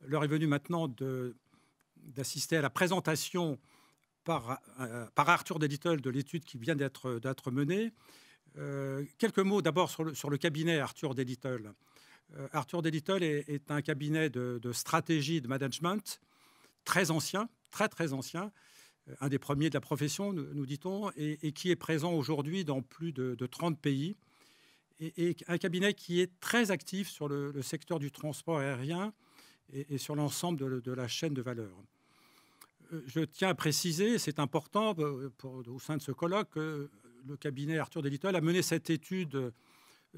l'heure est venue maintenant d'assister à la présentation par Arthur Delittle de l'étude qui vient d'être menée. Quelques mots d'abord sur le cabinet Arthur Delittle. Arthur Delittle est un cabinet de stratégie de management très ancien, très ancien, un des premiers de la profession, nous dit-on, et qui est présent aujourd'hui dans plus de 30 pays, et un cabinet qui est très actif sur le secteur du transport aérien et sur l'ensemble de la chaîne de valeur. Je tiens à préciser, c'est important au sein de ce colloque, que le cabinet Arthur Delittle a mené cette étude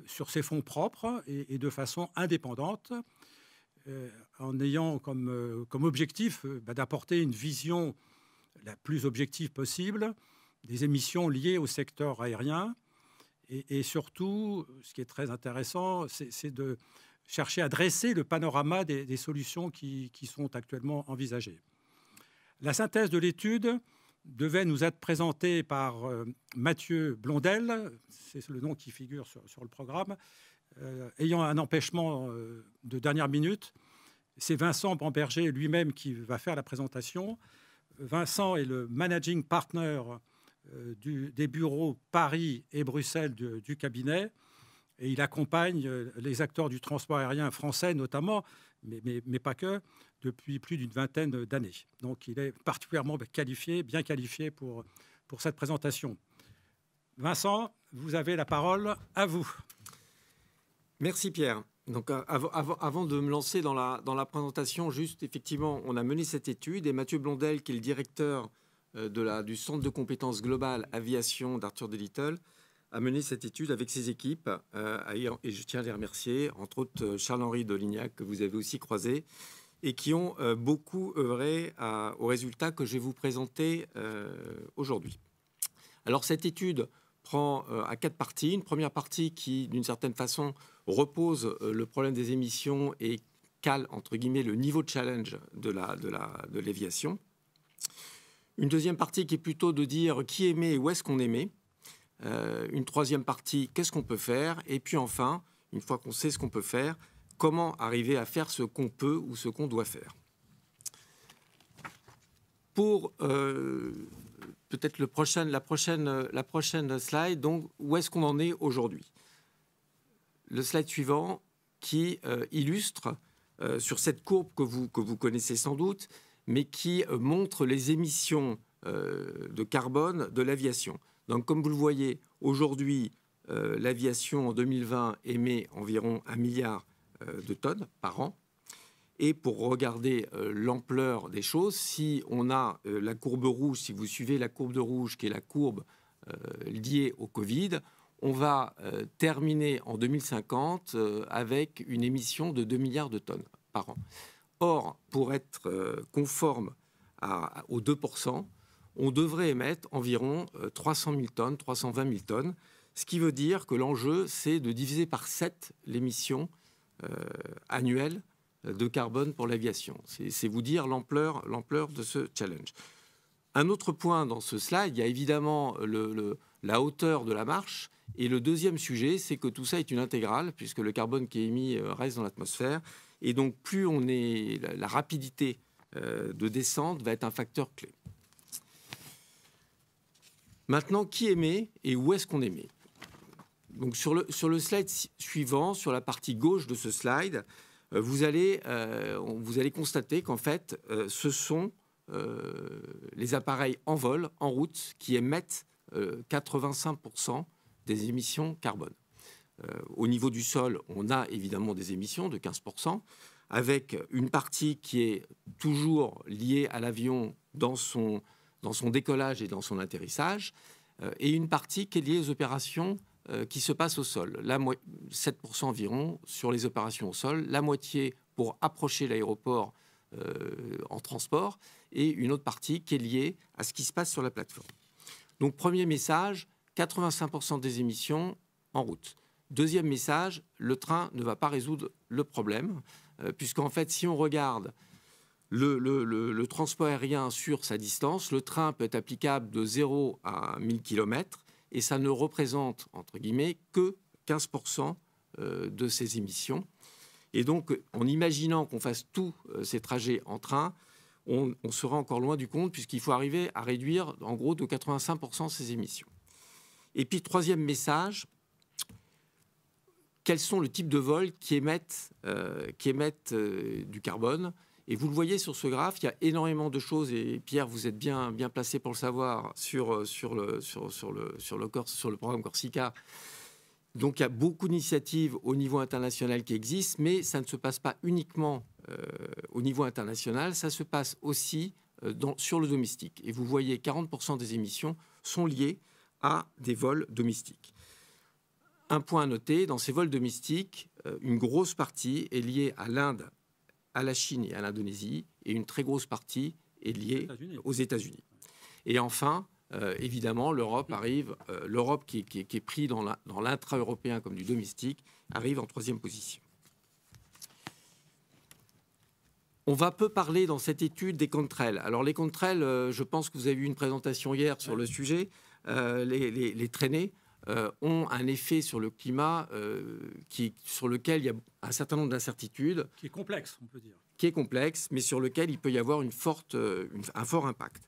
sur ses fonds propres et de façon indépendante, en ayant comme objectif d'apporter une vision la plus objective possible des émissions liées au secteur aérien. Et surtout, ce qui est très intéressant, c'est de chercher à dresser le panorama des solutions qui sont actuellement envisagées. La synthèse de l'étude devait nous être présentée par Mathieu Blondel, c'est le nom qui figure sur le programme, ayant un empêchement de dernière minute. C'est Vincent Bamberger lui-même qui va faire la présentation. Vincent est le managing partner des bureaux Paris et Bruxelles du cabinet, et il accompagne les acteurs du transport aérien français notamment, mais pas que, depuis plus d'une vingtaine d'années. Donc il est particulièrement qualifié, bien qualifié pour cette présentation. Vincent, vous avez la parole, à vous. Merci Pierre. Donc, avant de me lancer dans la présentation, juste effectivement, on a mené cette étude et Mathieu Blondel, qui est le directeur du Centre de compétences globales aviation d'Arthur Delittle, a mené cette étude avec ses équipes et je tiens à les remercier, entre autres Charles-Henri de Lignac, que vous avez aussi croisé, et qui ont beaucoup œuvré aux résultats que je vais vous présenter aujourd'hui. Alors, cette étude prend à 4 parties. Une première partie qui, d'une certaine façon, repose le problème des émissions et cale, entre guillemets, le niveau de challenge de l'aviation. Une deuxième partie qui est plutôt de dire qui émet et où est-ce qu'on émet. Une troisième partie, qu'est-ce qu'on peut faire. Et puis enfin, une fois qu'on sait ce qu'on peut faire, comment arriver à faire ce qu'on peut ou ce qu'on doit faire. Pour peut-être la prochaine slide, donc où est-ce qu'on en est aujourd'hui? Le slide suivant qui illustre sur cette courbe que vous connaissez sans doute, mais qui montre les émissions de carbone de l'aviation. Donc comme vous le voyez, aujourd'hui, l'aviation en 2020 émet environ 1 milliard de tonnes par an. Et pour regarder l'ampleur des choses, si on a la courbe rouge, si vous suivez la courbe de rouge, qui est la courbe liée au Covid, on va terminer en 2050 avec une émission de 2 milliards de tonnes par an. Or, pour être conforme aux 2%, on devrait émettre environ 300 000 tonnes, 320 000 tonnes, ce qui veut dire que l'enjeu, c'est de diviser par 7 l'émission annuelle de carbone pour l'aviation. C'est vous dire l'ampleur de ce challenge. Un autre point dans ce slide, il y a évidemment la hauteur de la marche. Et le deuxième sujet, c'est que tout ça est une intégrale, puisque le carbone qui est émis reste dans l'atmosphère. Et donc, plus on est, la rapidité de descente va être un facteur clé. Maintenant, qui émet et où est-ce qu'on émet? Donc, sur le slide suivant, sur la partie gauche de ce slide, vous allez constater qu'en fait, ce sont les appareils en vol, en route, qui émettent 85% des émissions carbone. Au niveau du sol, on a évidemment des émissions de 15%, avec une partie qui est toujours liée à l'avion dans son décollage et dans son atterrissage, et une partie qui est liée aux opérations qui se passent au sol. 7% environ sur les opérations au sol, la moitié pour approcher l'aéroport en transport, et une autre partie qui est liée à ce qui se passe sur la plateforme. Donc, premier message, 85% des émissions en route. Deuxième message, le train ne va pas résoudre le problème, puisqu'en fait, si on regarde le transport aérien sur sa distance, le train peut être applicable de 0 à 1000 km, et ça ne représente, entre guillemets, que 15% de ces émissions. Et donc, en imaginant qu'on fasse tous ces trajets en train, on sera encore loin du compte, puisqu'il faut arriver à réduire, en gros, de 85% ces émissions. Et puis, troisième message, quels sont le type de vols qui émettent du carbone? Et vous le voyez sur ce graphe, il y a énormément de choses, et Pierre, vous êtes bien placé pour le savoir, sur le programme Corsica. Donc, il y a beaucoup d'initiatives au niveau international qui existent, mais ça ne se passe pas uniquement au niveau international, ça se passe aussi sur le domestique. Et vous voyez, 40% des émissions sont liées à des vols domestiques. Un point à noter, dans ces vols domestiques, une grosse partie est liée à l'Inde, à la Chine et à l'Indonésie, et une très grosse partie est liée aux États-Unis. Et enfin, évidemment, l'Europe arrive, l'Europe qui est pris dans l'intra-européen comme du domestique, arrive en troisième position. On va peu parler dans cette étude des contrails. Alors les contrails, je pense que vous avez eu une présentation hier sur le sujet. Les traînées ont un effet sur le climat sur lequel il y a un certain nombre d'incertitudes. Qui est complexe, on peut dire. Qui est complexe, mais sur lequel il peut y avoir un fort impact.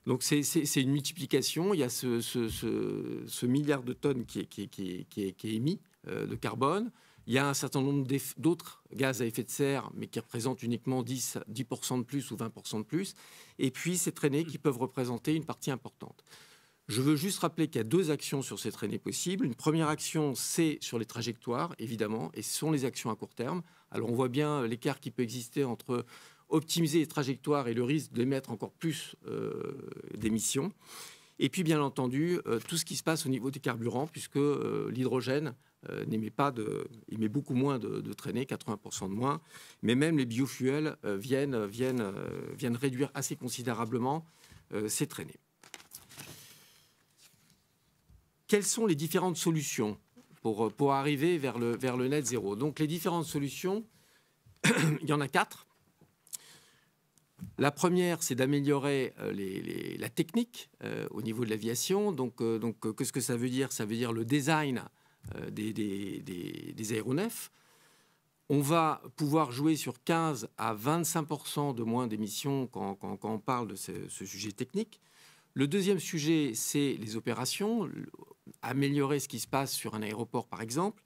Donc c'est une multiplication. Il y a ce milliard de tonnes qui est émis de carbone. Il y a un certain nombre d'autres gaz à effet de serre, mais qui représentent uniquement 10% de plus ou 20% de plus. Et puis ces traînées qui peuvent représenter une partie importante. Je veux juste rappeler qu'il y a deux actions sur ces traînées possibles. Une première action, c'est sur les trajectoires, évidemment, et ce sont les actions à court terme. Alors on voit bien l'écart qui peut exister entre optimiser les trajectoires et le risque d'émettre encore plus d'émissions. Et puis, bien entendu, tout ce qui se passe au niveau des carburants, puisque l'hydrogène émet beaucoup moins de traînées, 80% de moins. Mais même les biofuels viennent réduire assez considérablement ces traînées. Quelles sont les différentes solutions pour arriver vers le net zéro? Donc, les différentes solutions, il y en a 4. La première, c'est d'améliorer la technique au niveau de l'aviation. Donc, qu'est-ce que ça veut dire? Ça veut dire le design des aéronefs. On va pouvoir jouer sur 15 à 25% de moins d'émissions quand on parle de ce sujet technique. Le deuxième sujet, c'est les opérations. Améliorer ce qui se passe sur un aéroport, par exemple.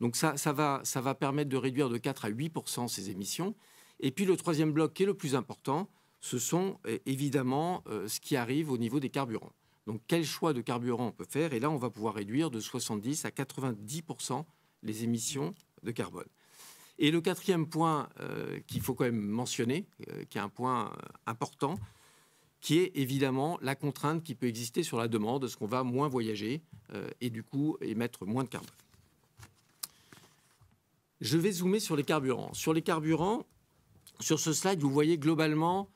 Donc, ça va permettre de réduire de 4 à 8% ces émissions. Et puis le troisième bloc, qui est le plus important, ce sont évidemment ce qui arrive au niveau des carburants. Donc quel choix de carburant on peut faire? Et là, on va pouvoir réduire de 70 à 90% les émissions de carbone. Et le quatrième point qu'il faut quand même mentionner, qui est un point important, qui est évidemment la contrainte qui peut exister sur la demande, est-ce qu'on va moins voyager et du coup émettre moins de carbone. Je vais zoomer sur les carburants. Sur les carburants, sur ce slide, vous voyez globalement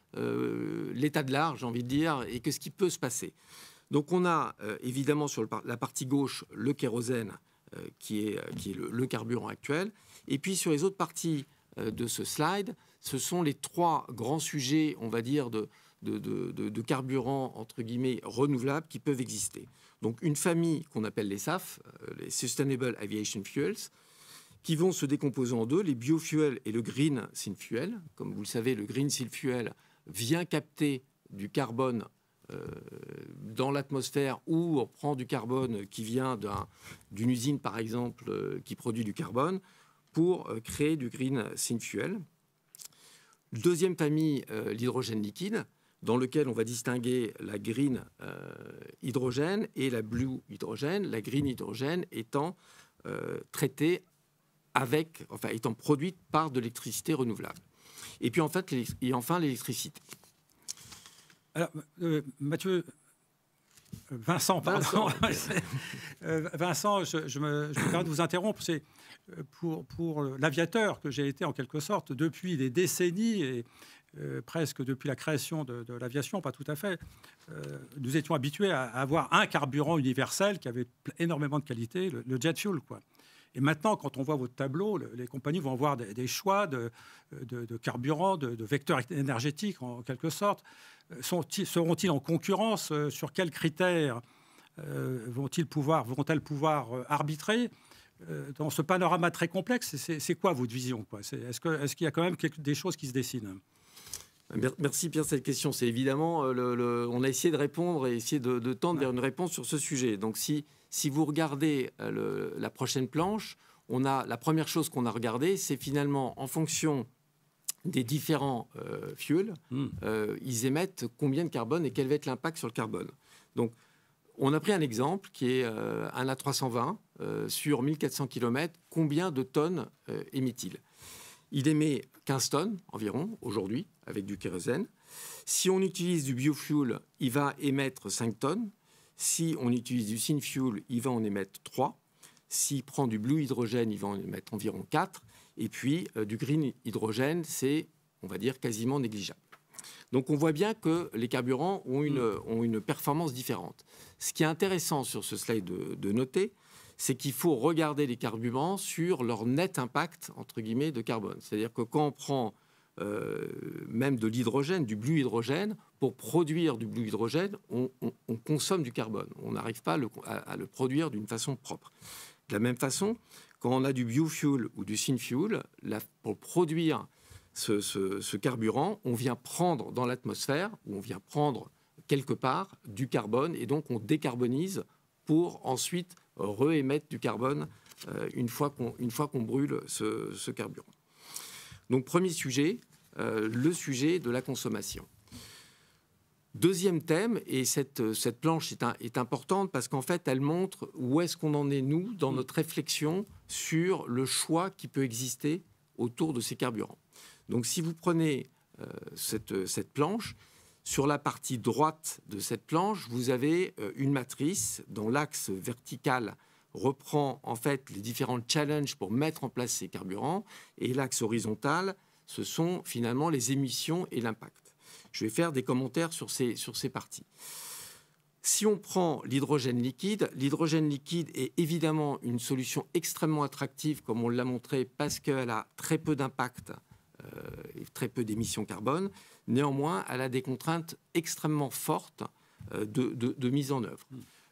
l'état de l'art, j'ai envie de dire, et ce qui peut se passer. Donc on a évidemment sur la partie gauche le kérosène qui est le carburant actuel. Et puis sur les autres parties de ce slide, ce sont les trois grands sujets, on va dire, de carburants, entre guillemets, renouvelables qui peuvent exister. Donc une famille qu'on appelle les SAF, les Sustainable Aviation Fuels, qui vont se décomposer en deux, les biofuels et le green synfuel. Comme vous le savez, le green synfuel vient capter du carbone dans l'atmosphère, ou on prend du carbone qui vient d'une usine, par exemple, qui produit du carbone, pour créer du green synfuel. Deuxième famille, l'hydrogène liquide, dans lequel on va distinguer la green hydrogène et la blue hydrogène, la green hydrogène étant traitée étant produite par de l'électricité renouvelable. Et puis enfin l'électricité. Alors, Vincent, pardon. Vincent, je me permets de vous interrompre. C'est pour l'aviateur que j'ai été en quelque sorte depuis des décennies et presque depuis la création de l'aviation, pas tout à fait. Nous étions habitués à avoir un carburant universel qui avait énormément de qualité, le jet fuel, quoi. Et maintenant, quand on voit votre tableau, les compagnies vont avoir des choix de carburant, de vecteurs énergétiques en quelque sorte. Seront-ils en concurrence? Sur quels critères vont-elles pouvoir arbitrer? dans ce panorama très complexe, c'est quoi votre vision, quoi? Est-ce qu'il y a quand même des choses qui se dessinent? Merci Pierre, cette question. C'est évidemment, on a essayé de répondre et essayer de tendre vers une réponse sur ce sujet. Donc si vous regardez la prochaine planche, la première chose qu'on a regardée, c'est finalement en fonction des différents fuels, ils émettent combien de carbone et quel va être l'impact sur le carbone. Donc on a pris un exemple qui est un A320 sur 1400 km. Combien de tonnes émet-il? Il émet 15 tonnes environ aujourd'hui avec du kérosène. Si on utilise du biofuel, il va émettre 5 tonnes. Si on utilise du synfuel, il va en émettre 3. S'il prend du blue hydrogène, il va en émettre environ 4. Et puis du green hydrogène, c'est, on va dire, quasiment négligeable. Donc on voit bien que les carburants ont une performance différente. Ce qui est intéressant sur ce slide de noter, c'est qu'il faut regarder les carburants sur leur net impact, entre guillemets, de carbone. C'est-à-dire que quand on prend même de l'hydrogène, du blue hydrogène, pour produire du blue hydrogène, on consomme du carbone. On n'arrive pas à le produire d'une façon propre. De la même façon, quand on a du biofuel ou du synfuel, pour produire ce carburant, on vient prendre dans l'atmosphère, ou on vient prendre quelque part du carbone, et donc on décarbonise pour ensuite réémettre du carbone une fois qu'on brûle ce carburant. Donc premier sujet, le sujet de la consommation. Deuxième thème, et cette planche est importante parce qu'en fait elle montre où est-ce qu'on en est nous dans notre réflexion sur le choix qui peut exister autour de ces carburants. Donc si vous prenez cette planche, sur la partie droite de cette planche, vous avez une matrice dont l'axe vertical reprend en fait les différents challenges pour mettre en place ces carburants, et l'axe horizontal, ce sont finalement les émissions et l'impact. Je vais faire des commentaires sur ces parties. Si on prend l'hydrogène liquide est évidemment une solution extrêmement attractive, comme on l'a montré, parce qu'elle a très peu d'impact et très peu d'émissions carbone. Néanmoins, elle a des contraintes extrêmement fortes de mise en œuvre.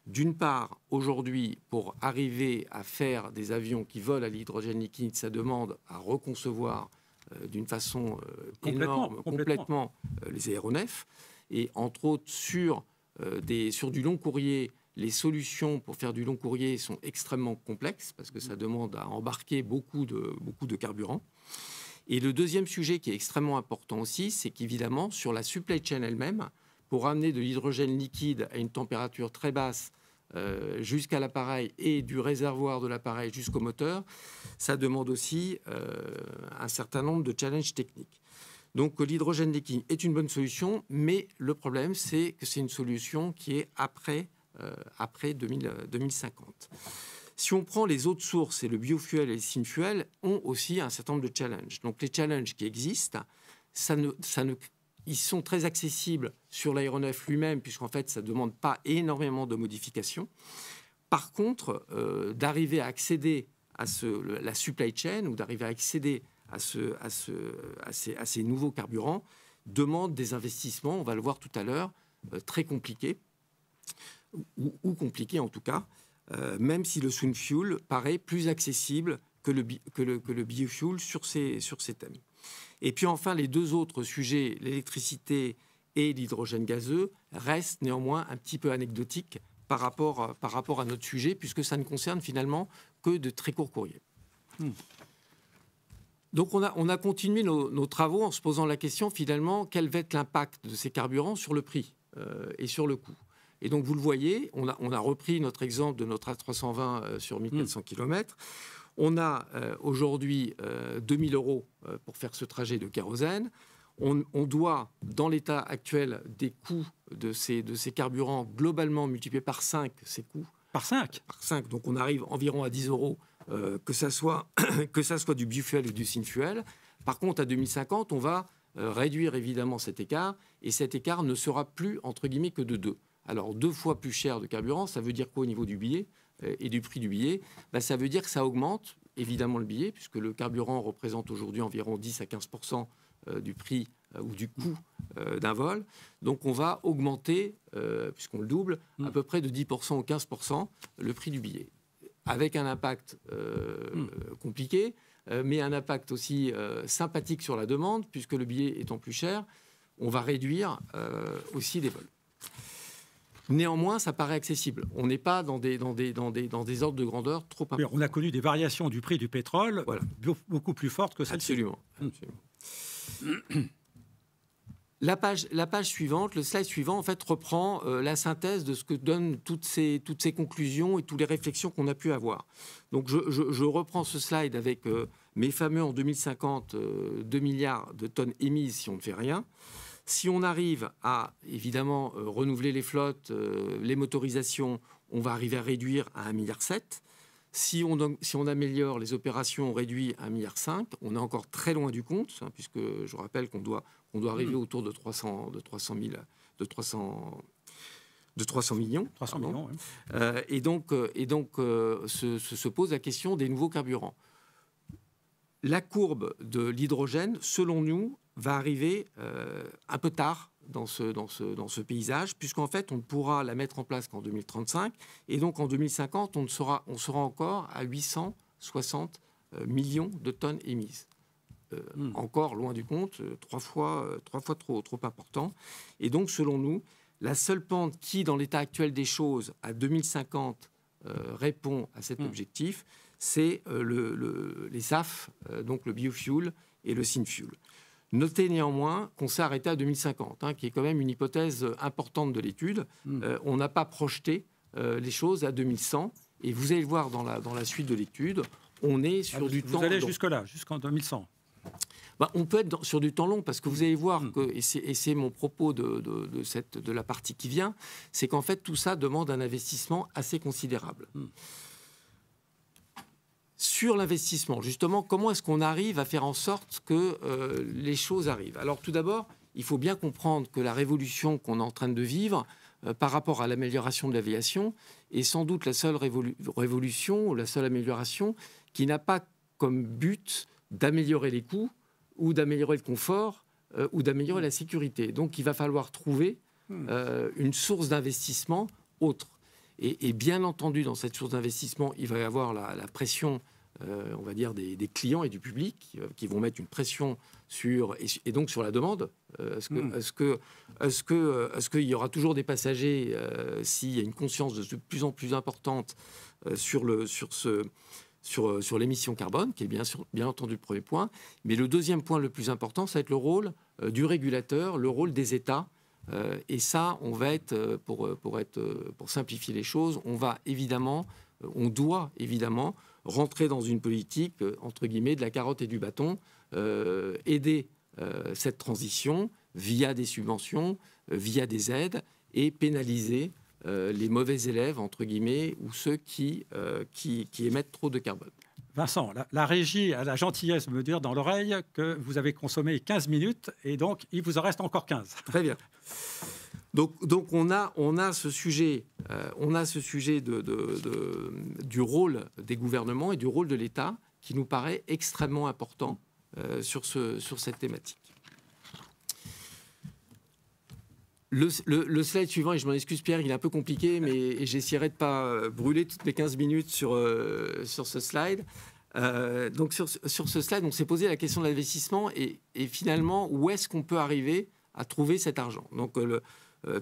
D'une part, aujourd'hui, pour arriver à faire des avions qui volent à l'hydrogène liquide, ça demande à reconcevoir d'une façon complètement les aéronefs. Et entre autres, sur du long courrier, les solutions pour faire du long courrier sont extrêmement complexes parce que ça demande à embarquer beaucoup de carburant. Et le deuxième sujet qui est extrêmement important aussi, c'est qu'évidemment, sur la supply chain elle-même, pour amener de l'hydrogène liquide à une température très basse jusqu'à l'appareil et du réservoir de l'appareil jusqu'au moteur, ça demande aussi un certain nombre de challenges techniques. Donc l'hydrogène liquide est une bonne solution, mais le problème, c'est que c'est une solution qui est après 2050. Si on prend les autres sources, et le biofuel et le synfuel ont aussi un certain nombre de challenges. Donc les challenges qui existent, ils sont très accessibles sur l'aéronef lui-même, puisqu'en fait, ça ne demande pas énormément de modifications. Par contre, d'arriver à accéder à la supply chain ou d'arriver à accéder à ces nouveaux carburants demande des investissements, on va le voir tout à l'heure, très compliqués, ou compliqués en tout cas, même si le synfuel paraît plus accessible que le biofuel sur ces thèmes. Et puis enfin, les deux autres sujets, l'électricité et l'hydrogène gazeux, restent néanmoins un petit peu anecdotiques par rapport à notre sujet, puisque ça ne concerne finalement que de très courts courriers. Donc on a continué nos travaux en se posant la question finalement, quel va être l'impact de ces carburants sur le prix et sur le coût. Et donc vous le voyez, on a repris notre exemple de notre A320 sur 1400 km. On a aujourd'hui 2 000 € pour faire ce trajet de kérosène. On doit, dans l'état actuel des coûts de ces carburants, globalement multiplier par 5 ces coûts. Par 5 ? Par 5. Donc on arrive environ à 10 €, que ça soit du biofuel ou du synfuel. Par contre, à 2050, on va réduire évidemment cet écart. Et cet écart ne sera plus, entre guillemets, que de 2. Alors 2 fois plus cher de carburant, ça veut dire quoi au niveau du billet et du prix du billet? Ça veut dire que ça augmente évidemment le billet, puisque le carburant représente aujourd'hui environ 10 à 15% du prix ou du coût d'un vol. Donc on va augmenter, puisqu'on le double, à peu près de 10% ou 15% le prix du billet. avec un impact compliqué, mais un impact aussi sympathique sur la demande, puisque le billet étant plus cher, on va réduire aussi les vols. Néanmoins, ça paraît accessible. On n'est pas dans des ordres de grandeur trop importants. On a connu des variations du prix du pétrole beaucoup plus fortes que celle-ci. Absolument. La page suivante, le slide suivant, en fait, reprend la synthèse de ce que donnent toutes ces conclusions et toutes les réflexions qu'on a pu avoir. Donc, je reprends ce slide avec mes fameux, en 2050, 2 milliards de tonnes émises si on ne fait rien. Si on arrive à, évidemment, renouveler les flottes, les motorisations, on va arriver à réduire à 1,7 milliard. Si on améliore les opérations, on réduit à 1,5 milliard. On est encore très loin du compte, hein, puisque je rappelle qu'on doit arriver autour de 300 millions. 300 millions, oui. Et donc, se pose la question des nouveaux carburants. La courbe de l'hydrogène, selon nous, va arriver un peu tard dans ce paysage, puisqu'en fait, on ne pourra la mettre en place qu'en 2035. Et donc, en 2050, on sera encore à 860 millions de tonnes émises. Encore loin du compte, trois fois trop important. Et donc, selon nous, la seule pente qui, dans l'état actuel des choses, à 2050, répond à cet objectif, c'est les SAF, donc le biofuel et le synfuel. Notez néanmoins qu'on s'est arrêté à 2050, hein, qui est quand même une hypothèse importante de l'étude. On n'a pas projeté les choses à 2100. Et vous allez le voir dans la suite de l'étude, on est sur du temps long. Vous allez jusque-là, jusqu'en 2100. On peut être sur du temps long, parce que vous allez voir que, et c'est mon propos de la partie qui vient, c'est qu'en fait tout ça demande un investissement assez considérable. Sur l'investissement, justement, comment est-ce qu'on arrive à faire en sorte que les choses arrivent? Alors tout d'abord, il faut bien comprendre que la révolution qu'on est en train de vivre par rapport à l'amélioration de l'aviation est sans doute la seule révolution, la seule amélioration qui n'a pas comme but d'améliorer les coûts ou d'améliorer le confort ou d'améliorer la sécurité. Donc il va falloir trouver une source d'investissement autre. Et bien entendu, dans cette source d'investissement, il va y avoir la pression, on va dire, des clients et du public qui vont mettre une pression et donc sur la demande. Est-ce qu'il y aura toujours des passagers s'il y a une conscience de plus en plus importante sur l'émission carbone, qui est bien entendu le premier point. Mais le deuxième point le plus important, ça va être le rôle du régulateur, le rôle des États. Et ça, on va être, pour simplifier les choses, on doit évidemment rentrer dans une politique, entre guillemets, de la carotte et du bâton, aider cette transition via des subventions, via des aides, et pénaliser les mauvais élèves, entre guillemets, ou ceux qui émettent trop de carbone. Vincent, la régie a la gentillesse de me dire dans l'oreille que vous avez consommé 15 minutes et donc il vous en reste encore 15. Très bien. Donc on a ce sujet, du rôle des gouvernements et du rôle de l'État qui nous paraît extrêmement important sur cette thématique. Le slide suivant, et je m'en excuse Pierre, il est un peu compliqué, mais j'essaierai de ne pas brûler toutes mes 15 minutes sur ce slide. Donc sur ce slide, on s'est posé la question de l'investissement et finalement, où est-ce qu'on peut arriver à trouver cet argent? Donc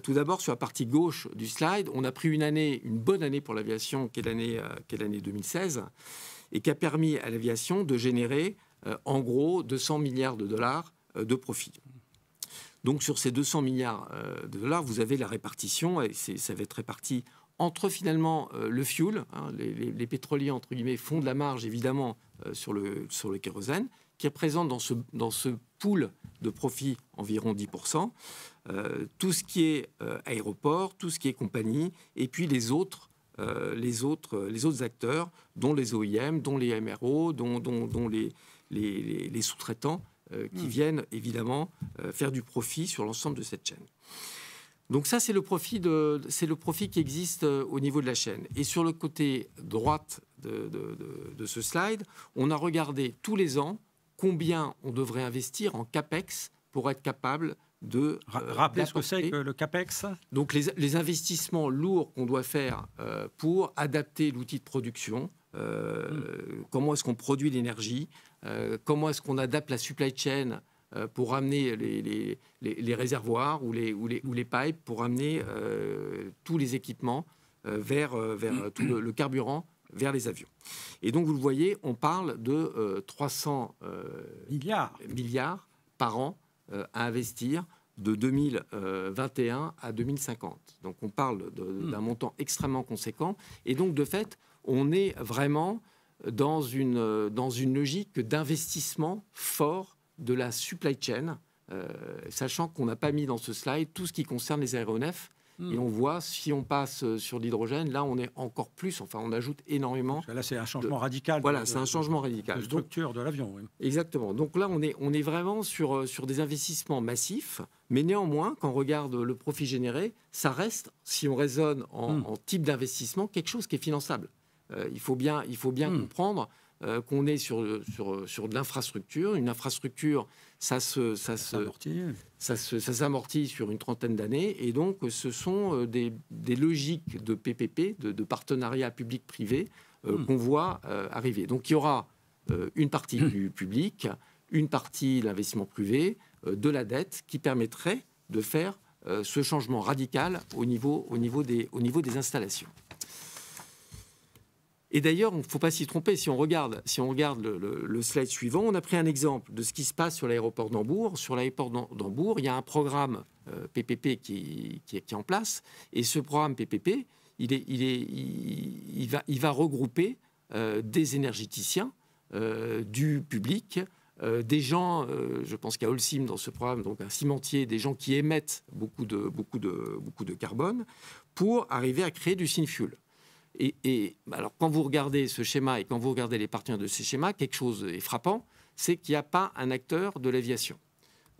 tout d'abord, sur la partie gauche du slide, on a pris une bonne année pour l'aviation, qui est l'année 2016, et qui a permis à l'aviation de générer en gros 200 milliards de dollars de profit. Donc sur ces 200 milliards de dollars, vous avez la répartition, et ça va être réparti entre finalement le fuel, hein, les pétroliers entre guillemets font de la marge évidemment sur le kérosène, qui représente dans ce pool de profit environ 10%, tout ce qui est aéroport, tout ce qui est compagnie, et puis les autres acteurs, dont les OEM, dont les MRO, dont les sous-traitants, qui viennent évidemment faire du profit sur l'ensemble de cette chaîne. Donc ça, c'est le profit qui existe au niveau de la chaîne. Et sur le côté droite de ce slide, on a regardé tous les ans combien on devrait investir en CAPEX pour être capable de... Rappelez ce que c'est que le CAPEX. Donc les investissements lourds qu'on doit faire pour adapter l'outil de production comment est-ce qu'on produit l'énergie, comment est-ce qu'on adapte la supply chain pour amener les réservoirs ou les pipes, pour amener tous les équipements vers tout le carburant, vers les avions. Et donc, vous le voyez, on parle de 300 milliards par an à investir de 2021 à 2050. Donc, on parle d'un montant extrêmement conséquent. Et donc, de fait, on est vraiment dans une logique d'investissement fort de la supply chain, sachant qu'on n'a pas mis dans ce slide tout ce qui concerne les aéronefs. Et on voit, si on passe sur l'hydrogène, là, on est encore plus, enfin, on ajoute énormément. Là, c'est un changement radical. Voilà, c'est un changement radical. De structure de l'avion. Oui. Exactement. Donc là, on est vraiment sur des investissements massifs, mais néanmoins, quand on regarde le profit généré, ça reste, si on raisonne en type d'investissement, quelque chose qui est finançable. Il faut bien comprendre qu'on est sur de l'infrastructure. Une infrastructure, ça s'amortit sur une trentaine d'années. Et donc, ce sont des logiques de PPP, de partenariat public-privé, qu'on voit arriver. Donc, il y aura une partie du public, une partie de l'investissement privé, de la dette, qui permettrait de faire ce changement radical au niveau des installations. Et d'ailleurs, il ne faut pas s'y tromper. Si on regarde le slide suivant, on a pris un exemple de ce qui se passe sur l'aéroport d'Hambourg. Sur l'aéroport d'Hambourg, il y a un programme PPP qui est en place. Et ce programme PPP, il va regrouper des énergéticiens, du public, des gens, je pense qu'il y a Holcim dans ce programme, donc un cimentier, des gens qui émettent beaucoup de carbone, pour arriver à créer du synfuel. Et alors, quand vous regardez ce schéma et quand vous regardez les partenaires de ces schémas, quelque chose est frappant, c'est qu'il n'y a pas un acteur de l'aviation.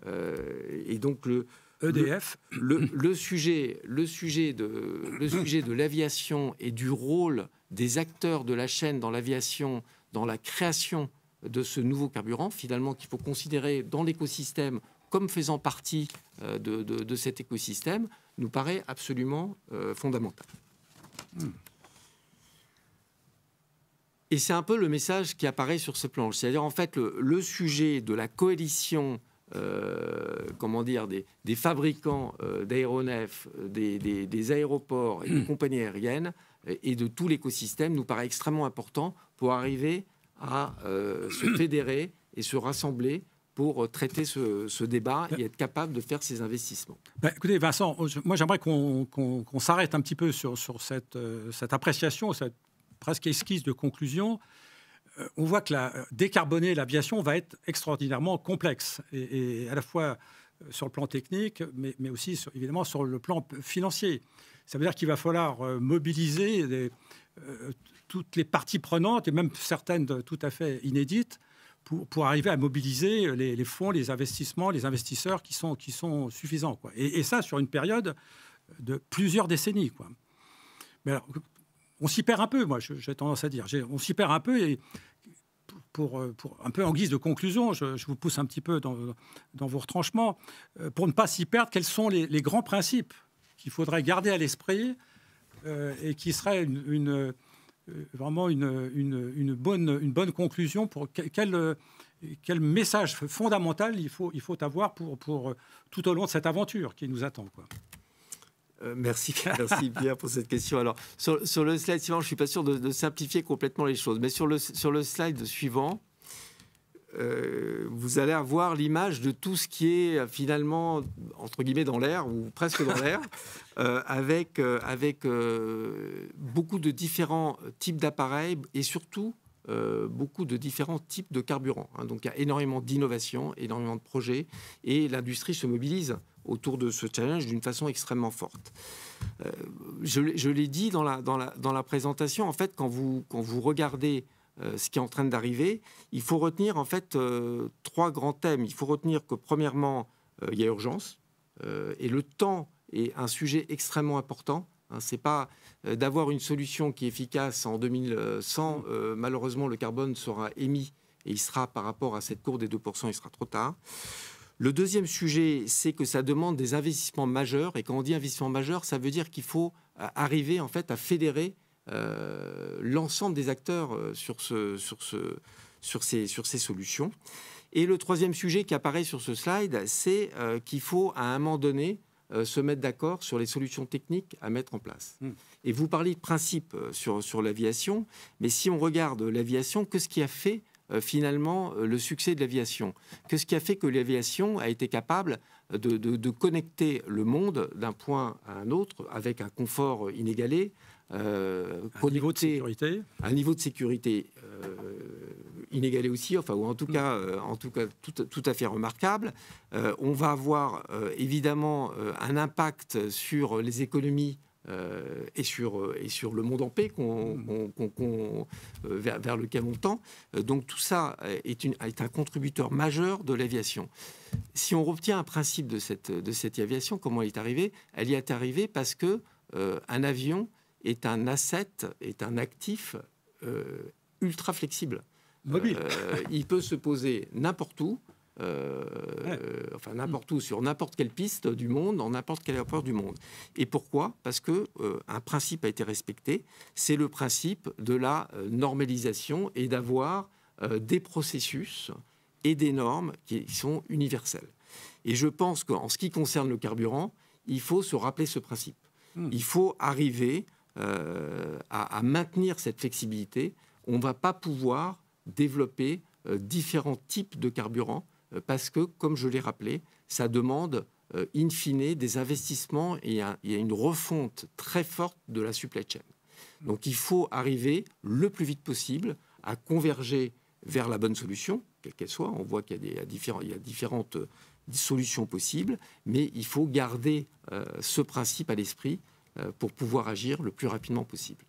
Et donc, EDF. Le sujet de l'aviation et du rôle des acteurs de la chaîne dans l'aviation, dans la création de ce nouveau carburant, finalement, qu'il faut considérer dans l'écosystème comme faisant partie de cet écosystème, nous paraît absolument fondamental. Et c'est un peu le message qui apparaît sur ce plan. C'est-à-dire, en fait, le sujet de la coalition des fabricants d'aéronefs, des aéroports et des compagnies aériennes et de tout l'écosystème nous paraît extrêmement important pour arriver à se fédérer et se rassembler pour traiter ce débat et être capable de faire ces investissements. Écoutez, Vincent, moi j'aimerais qu'on s'arrête un petit peu sur cette appréciation, cette presque esquisse de conclusion. On voit que décarboner l'aviation va être extraordinairement complexe, et à la fois sur le plan technique, mais aussi évidemment sur le plan financier. Ça veut dire qu'il va falloir mobiliser toutes les parties prenantes, et même certaines tout à fait inédites, pour arriver à mobiliser les fonds, les investissements, les investisseurs qui sont suffisants, quoi. Et ça sur une période de plusieurs décennies, quoi. Mais alors, on s'y perd un peu, moi, j'ai tendance à dire. On s'y perd un peu, et pour un peu en guise de conclusion, je vous pousse un petit peu dans vos retranchements. Pour ne pas s'y perdre, quels sont les grands principes qu'il faudrait garder à l'esprit et qui seraient vraiment une bonne conclusion pour quel message fondamental il faut avoir pour tout au long de cette aventure qui nous attend, quoi. Merci bien pour cette question. Alors, sur le slide suivant, je ne suis pas sûr de simplifier complètement les choses, mais sur le slide suivant, vous allez avoir l'image de tout ce qui est finalement, entre guillemets, dans l'air, ou presque dans l'air, avec beaucoup de différents types d'appareils et surtout beaucoup de différents types de carburants. Donc, il y a énormément d'innovations, énormément de projets, et l'industrie se mobilise autour de ce challenge d'une façon extrêmement forte. Je l'ai dit dans la présentation, en fait, quand vous regardez ce qui est en train d'arriver, il faut retenir en fait trois grands thèmes. Il faut retenir que premièrement, il y a urgence, et le temps est un sujet extrêmement important. C'est pas d'avoir une solution qui est efficace en 2100. Malheureusement, le carbone sera émis et il sera, par rapport à cette courbe des 2%, il sera trop tard. Le deuxième sujet, c'est que ça demande des investissements majeurs. Et quand on dit investissement majeur, ça veut dire qu'il faut arriver en fait à fédérer l'ensemble des acteurs sur ces solutions. Et le troisième sujet qui apparaît sur ce slide, c'est qu'il faut à un moment donné se mettre d'accord sur les solutions techniques à mettre en place. Et vous parlez de principe sur l'aviation, mais si on regarde l'aviation, qu'est-ce qui a fait finalement le succès de l'aviation? Qu'est-ce qui a fait que l'aviation a été capable de connecter le monde d'un point à un autre avec un confort inégalé, un niveau de sécurité, inégalé aussi, enfin, ou en tout cas tout à fait remarquable. On va avoir évidemment un impact sur les économies et sur le monde en paix vers lequel on tend. Donc tout ça est un contributeur majeur de l'aviation. Si on retient un principe de cette aviation, comment elle est arrivée? Elle y est arrivée parce que un avion est un asset, est un actif ultra flexible. Mobile. Il peut se poser n'importe où, n'importe où, sur n'importe quelle piste du monde, dans n'importe quel aéroport du monde. Et pourquoi? Parce que un principe a été respecté, c'est le principe de la normalisation et d'avoir des processus et des normes qui sont universelles. Et je pense qu'en ce qui concerne le carburant, il faut se rappeler ce principe. Il faut arriver à maintenir cette flexibilité. On ne va pas pouvoir développer différents types de carburants parce que, comme je l'ai rappelé, ça demande in fine des investissements et il y a une refonte très forte de la supply chain. Donc il faut arriver le plus vite possible à converger vers la bonne solution, quelle qu'elle soit. On voit qu'il y a différentes solutions possibles, mais il faut garder ce principe à l'esprit pour pouvoir agir le plus rapidement possible.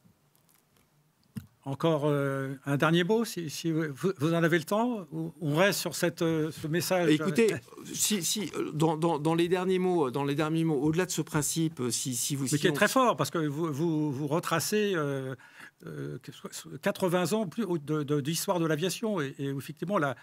Encore un dernier mot, si vous en avez le temps. On reste sur ce message. Écoutez, dans les derniers mots, au-delà de ce principe, si vous... Mais qui est très fort, parce que vous retracez 80 ans d'histoire de l'aviation. Et effectivement, la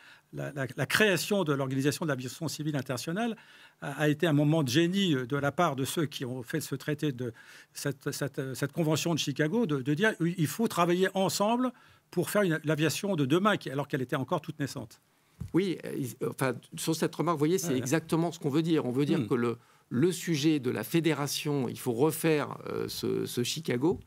création de l'Organisation de l'aviation civile internationale a été un moment de génie de la part de ceux qui ont fait ce traité, de cette convention de Chicago, de dire qu'il faut travailler ensemble pour faire l'aviation de demain, alors qu'elle était encore toute naissante. Oui, sur cette remarque, vous voyez, c'est exactement ce qu'on veut dire. On veut dire que le sujet de la fédération, il faut refaire ce Chicago.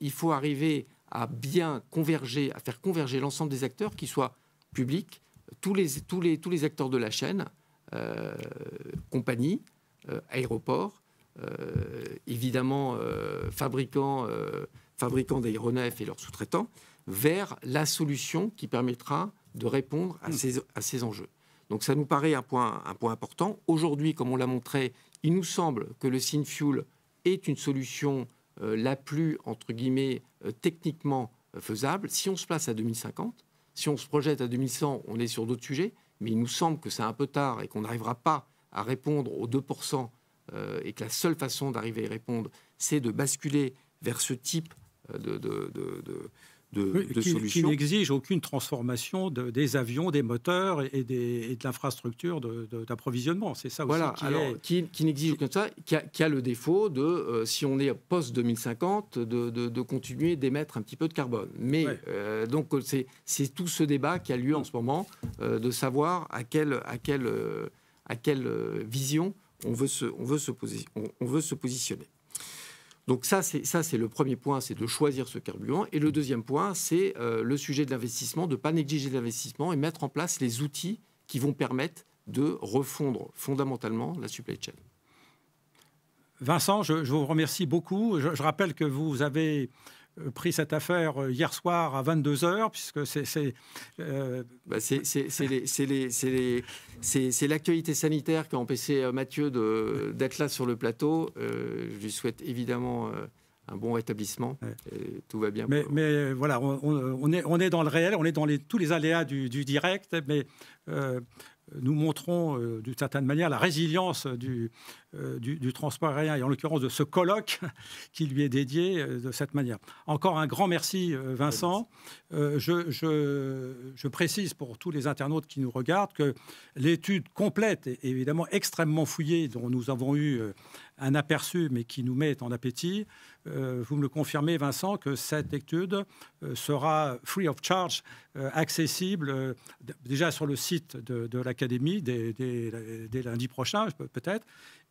Il faut arriver à bien converger, à faire converger l'ensemble des acteurs, qu'ils soient publics, tous les acteurs de la chaîne, compagnies, aéroports, évidemment fabricants d'aéronefs et leurs sous-traitants, vers la solution qui permettra de répondre à ces enjeux. Donc ça nous paraît un point important. Aujourd'hui, comme on l'a montré, il nous semble que le Synfuel est une solution la plus, entre guillemets, techniquement faisable. Si on se place à 2050, si on se projette à 2100, on est sur d'autres sujets, mais il nous semble que c'est un peu tard et qu'on n'arrivera pas à répondre aux 2%, et que la seule façon d'arriver à y répondre, c'est de basculer vers ce type de solution. Qui n'exige aucune transformation des avions, des moteurs et de l'infrastructure d'approvisionnement. C'est ça aussi. Voilà, qui n'exige aucun ça, qui a le défaut de, si on est post-2050, de continuer d'émettre un petit peu de carbone. Mais donc c'est tout ce débat qui a lieu en ce moment, de savoir à quelle vision on veut se positionner. Donc ça, c'est le premier point, c'est de choisir ce carburant. Et le deuxième point, c'est le sujet de l'investissement, de ne pas négliger l'investissement et mettre en place les outils qui vont permettre de refondre fondamentalement la supply chain. Vincent, je vous remercie beaucoup. Je rappelle que vous avez pris cette affaire hier soir à 22h, puisque c'est l'actualité sanitaire qui a empêché Mathieu d'être là sur le plateau. Je lui souhaite évidemment un bon rétablissement. Tout va bien. Mais voilà, on est dans le réel, on est dans tous les aléas du direct, mais nous montrons d'une certaine manière la résilience du transport aérien, et en l'occurrence de ce colloque qui lui est dédié de cette manière. Encore un grand merci, Vincent. Je précise pour tous les internautes qui nous regardent que l'étude complète est évidemment extrêmement fouillée, dont nous avons eu un aperçu, mais qui nous met en appétit. Vous me le confirmez, Vincent, que cette étude sera free of charge, accessible déjà sur le site de l'Académie dès lundi prochain, peut-être,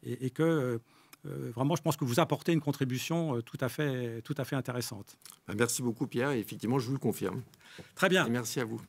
et que vraiment, je pense que vous apportez une contribution tout à fait intéressante. Merci beaucoup, Pierre. Et effectivement, je vous le confirme. Très bien. Et merci à vous.